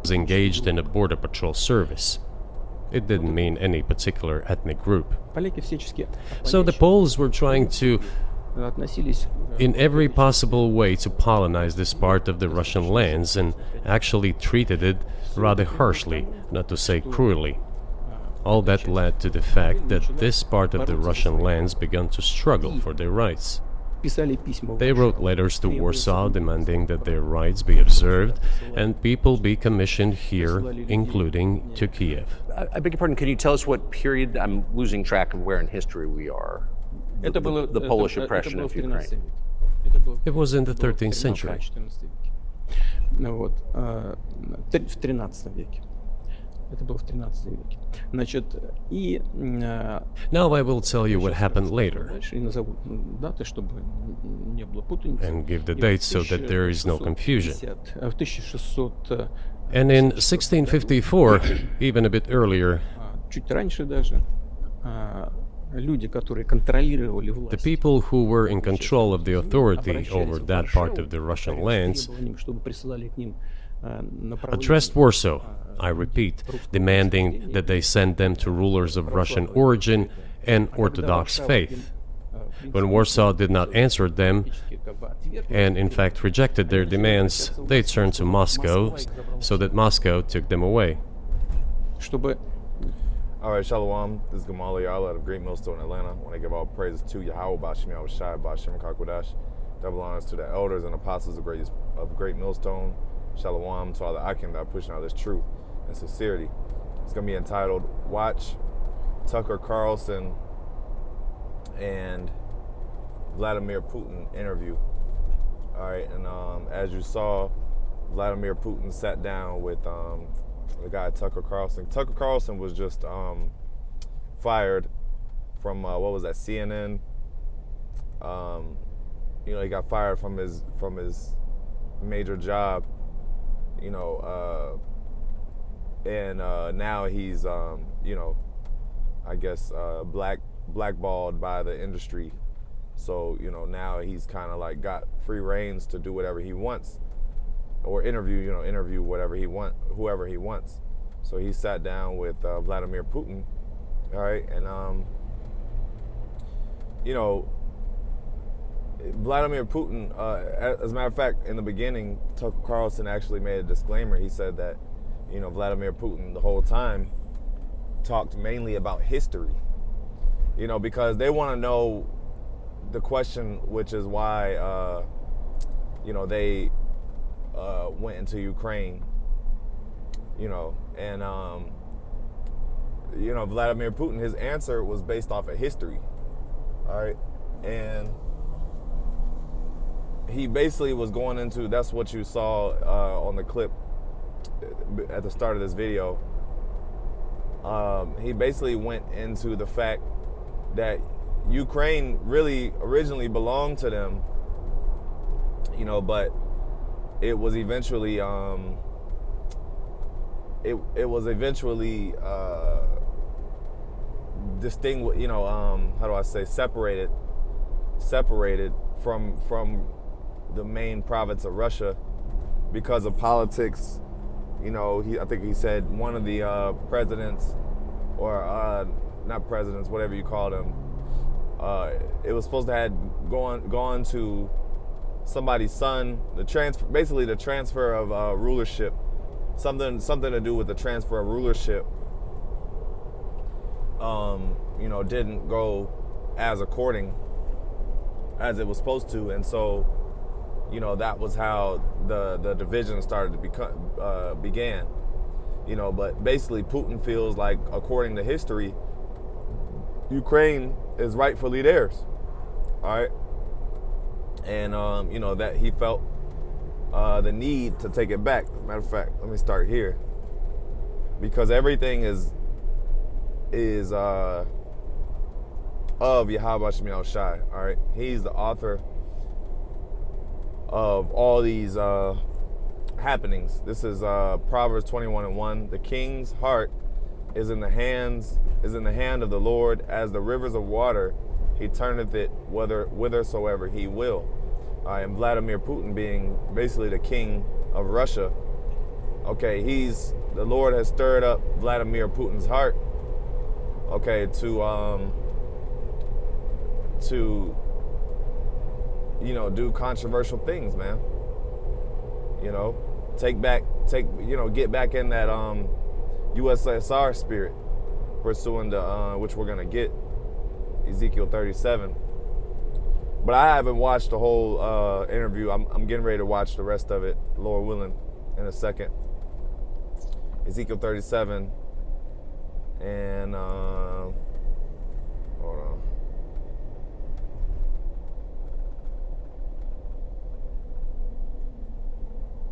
was engaged in a border patrol service. It didn't mean any particular ethnic group. So the Poles were trying to, in every possible way, to colonize this part of the Russian lands, and actually treated it rather harshly, not to say cruelly. All that led to the fact that this part of the Russian lands began to struggle for their rights. They wrote letters to Warsaw demanding that their rights be observed and people be commissioned here, including to Kiev. I beg your pardon, can you tell us what period? I'm losing track of where in history we are. The Polish oppression of Ukraine. It was in the 13th century. Now I will tell you what happened later, and give the dates so that there is no confusion. And in 1654, even a bit earlier, the people who were in control of the authority over that part of the Russian lands addressed Warsaw, I repeat, demanding that they send them to rulers of Russian origin and Orthodox faith. When Warsaw did not answer them, and in fact rejected their demands, they turned to Moscow, so that Moscow took them away. All right, Shalom. This is Gamal Yala out of Great Millstone, Atlanta. I want to give all praises to YAHAWAH, YAHAWASHI, BAHASHAM. Double honors to the elders and apostles of Great Millstone. Shalom to all the Akin that are pushing out this truth and sincerity. It's going to be entitled, Watch Tucker Carlson and Vladimir Putin Interview. All right, and as you saw, Vladimir Putin sat down with the guy Tucker Carlson. Tucker Carlson was just fired from what was that, CNN? You know, he got fired from his major job. You know, and now he's you know, I guess blackballed by the industry. So you know, now he's kind of like got free reins to do whatever he wants, or interview whoever he wants. So he sat down with Vladimir Putin, all right, and you know, Vladimir Putin, as a matter of fact, in the beginning, Tucker Carlson actually made a disclaimer. He said that, you know, Vladimir Putin the whole time talked mainly about history, you know, because they want to know the question, which is why, you know, they went into Ukraine, you know, and, you know, Vladimir Putin, his answer was based off of history, all right, and he basically was going into, that's what you saw on the clip at the start of this video. He basically went into the fact that Ukraine really originally belonged to them, you know, but it was eventually distinguished, you know, how do I say, separated from the main province of Russia because of politics. You know, I think he said one of the presidents, or not presidents, whatever you call them, it was supposed to have gone to somebody's son. Basically the transfer of rulership, something to do with the transfer of rulership. You know, didn't go as according as it was supposed to, and so, you know, that was how the division started to began. You know, but basically Putin feels like, according to history, Ukraine is rightfully theirs. All right, and you know, that he felt the need to take it back. Matter of fact, let me start here, because everything is of YAHAWASHI. All right, he's the author of all these happenings. This is Proverbs 21:1. The king's heart is in the hand of the Lord, as the rivers of water. He turneth it whithersoever he will. And Vladimir Putin, being basically the king of Russia, Okay, the Lord has stirred up Vladimir Putin's heart. Okay, to do controversial things, man. Get back in that USSR spirit, pursuing which we're gonna get, Ezekiel 37. But I haven't watched the whole interview. I'm getting ready to watch the rest of it, Lord willing, in a second. Ezekiel 37, and hold on.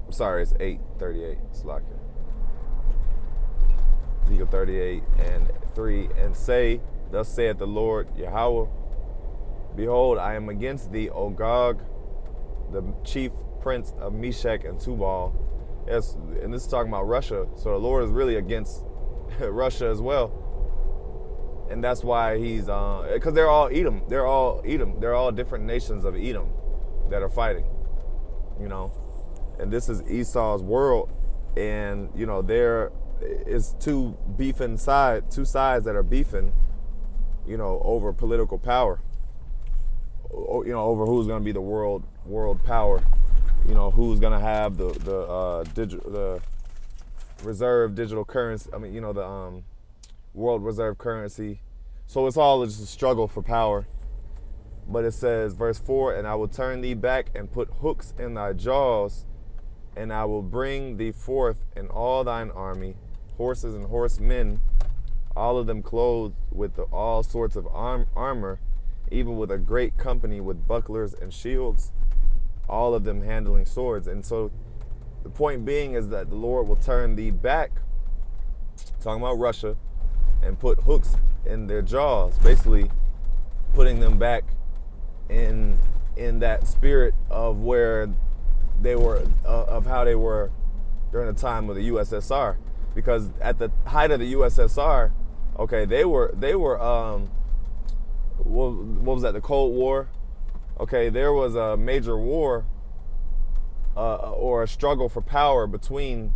I'm sorry, it's 8:38. Slock it. Ezekiel 38 and 3, and say, thus saith the Lord Yahawah, behold, I am against thee, O Gog, the chief prince of Meshech and Tubal. Yes, and this is talking about Russia. So the Lord is really against Russia as well. And that's why he's, because they're all Edom. They're all Edom. They're all different nations of Edom that are fighting, And this is Esau's world. And, there is two sides that are beefing, over political power. Over who's going to be the world power. Who's going to have the reserve digital currency. The world reserve currency. So it's all just a struggle for power. But it says, verse 4, and I will turn thee back and put hooks in thy jaws, and I will bring thee forth in all thine army, horses and horsemen, all of them clothed with all sorts of armor, even with a great company with bucklers and shields, all of them handling swords. And so the point being is that the Lord will turn thee back, talking about Russia, and put hooks in their jaws, basically putting them back in that spirit of where they were, of how they were during the time of the USSR. Because at the height of the USSR, okay, they were what was that, the Cold War? Okay, there was a major war or a struggle for power between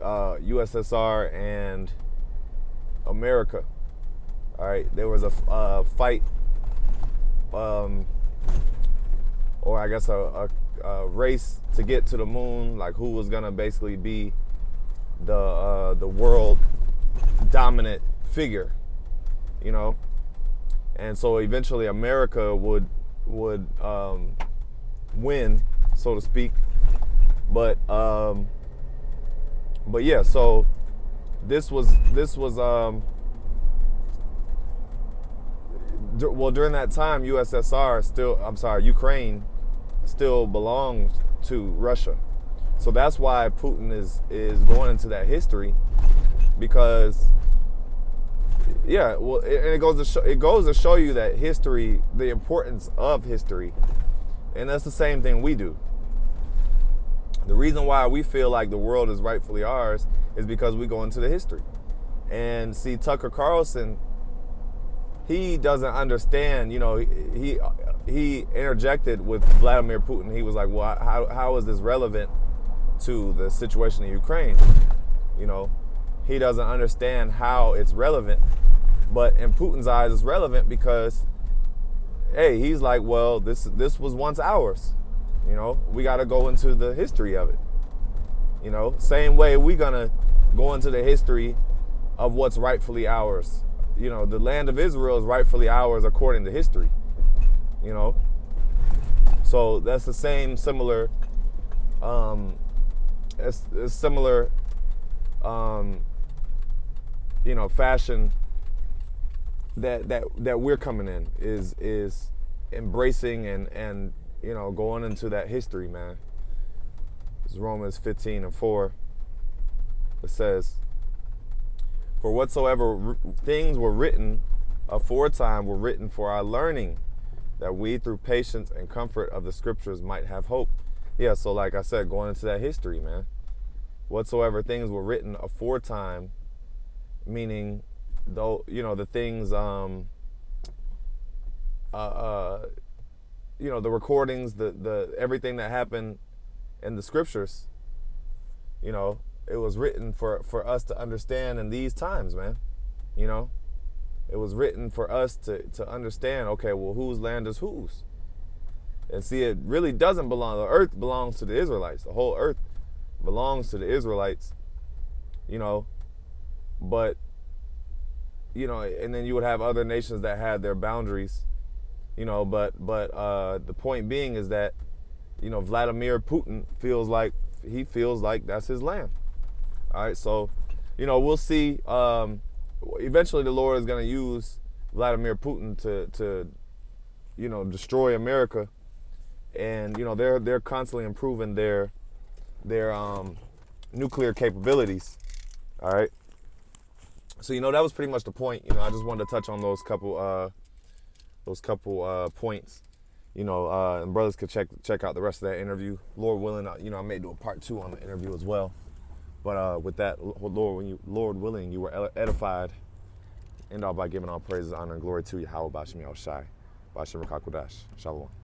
USSR and America. All right, there was a fight, or I guess a race to get to the moon, like who was gonna basically be the world dominant figure, and so eventually America would win, so to speak. But yeah, so this was during that time, Ukraine still belonged to Russia. So that's why Putin is going into that history, because it goes to show you that history, the importance of history, and that's the same thing we do. The reason why we feel like the world is rightfully ours is because we go into the history. And see, Tucker Carlson, he doesn't understand, he interjected with Vladimir Putin. He was like, well, how is this relevant to the situation in Ukraine? He doesn't understand how it's relevant, but in Putin's eyes it's relevant because, hey, he's like, well, this was once ours. We got to go into the history of it. Same way we're gonna go into the history of what's rightfully ours. The land of Israel is rightfully ours according to history. So that's the same similar fashion that we're coming in is embracing and going into that history, man. It's Romans 15:4. It says, for whatsoever things were written aforetime were written for our learning, that we through patience and comfort of the scriptures might have hope. Yeah, so like I said, going into that history, man. Whatsoever things were written aforetime, meaning the things the recordings, the everything that happened in the scriptures, you know, it was written for us to understand in these times, man. You know, it was written for us to understand, okay, well, whose land is whose? And see, it really doesn't belong. The earth belongs to the Israelites. The whole earth belongs to the Israelites, you know, but, you know, and then you would have other nations that had their boundaries, you know, but the point being is that, you know, Vladamir Putin feels like that's his land. All right, so, you know, we'll see. Eventually the Lord is going to use Vladimir Putin to, you know, destroy America. And, you know, they're constantly improving their nuclear capabilities. All right. So, you know, that was pretty much the point. You know, I just wanted to touch on those couple points. You know, and brothers could check out the rest of that interview. Lord willing, you know, I may do a part 2 on the interview as well. But with that, Lord willing, you were edified. End all by giving all praises, honor, and glory to YAHAWAH, BAHASHAM, YAHAWASHI, BAHASHAM, Shalom.